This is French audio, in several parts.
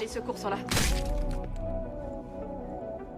Les secours sont là.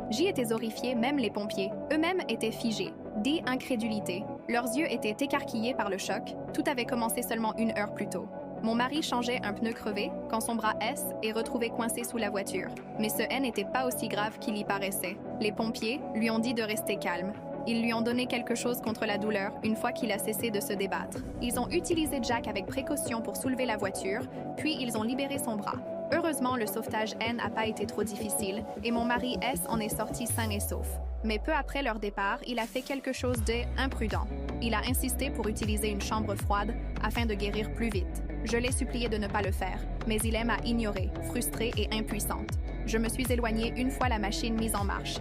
J était horrifié, même les pompiers. Eux-mêmes étaient figés. D, incrédulité. Leurs yeux étaient écarquillés par le choc. Tout avait commencé seulement 1 heure plus tôt. Mon mari changeait un pneu crevé quand son bras S est retrouvé coincé sous la voiture. Mais ce N n'était pas aussi grave qu'il y paraissait. Les pompiers lui ont dit de rester calme. Ils lui ont donné quelque chose contre la douleur une fois qu'il a cessé de se débattre. Ils ont utilisé Jack avec précaution pour soulever la voiture, puis ils ont libéré son bras. Heureusement, le sauvetage N n'a pas été trop difficile et mon mari S en est sorti sain et sauf. Mais peu après leur départ, il a fait quelque chose d'imprudent. Il a insisté pour utiliser une chambre froide afin de guérir plus vite. Je l'ai supplié de ne pas le faire, mais il m'a ignorée, frustrée et impuissante. Je me suis éloignée une fois la machine mise en marche.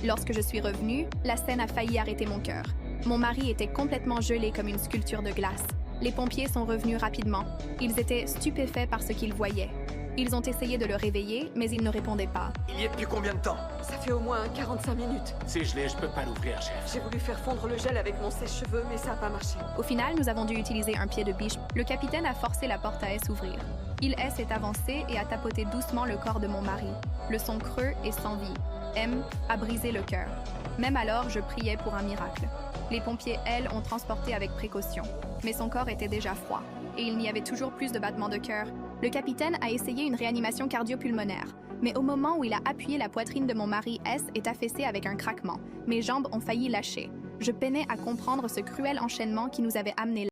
Lorsque je suis revenue, la scène a failli arrêter mon cœur. Mon mari était complètement gelé comme une sculpture de glace. Les pompiers sont revenus rapidement. Ils étaient stupéfaits par ce qu'ils voyaient. Ils ont essayé de le réveiller, mais il ne répondait pas. Il y est depuis combien de temps? Ça fait au moins 45 minutes. C'est gelé, je peux pas l'ouvrir, chef. J'ai voulu faire fondre le gel avec mon sèche-cheveux, mais ça n'a pas marché. Au final, nous avons dû utiliser un pied de biche. Le capitaine a forcé la porte à S ouvrir. Il s'est avancé et a tapoté doucement le corps de mon mari. Le son creux et sans vie. M a brisé le cœur. Même alors, je priais pour un miracle. Les pompiers, elles, ont transporté avec précaution. Mais son corps était déjà froid. Et il n'y avait toujours plus de battements de cœur. Le capitaine a essayé une réanimation cardio-pulmonaire. Mais au moment où il a appuyé la poitrine de mon mari, S est affaissé avec un craquement. Mes jambes ont failli lâcher. Je peinais à comprendre ce cruel enchaînement qui nous avait amenés là.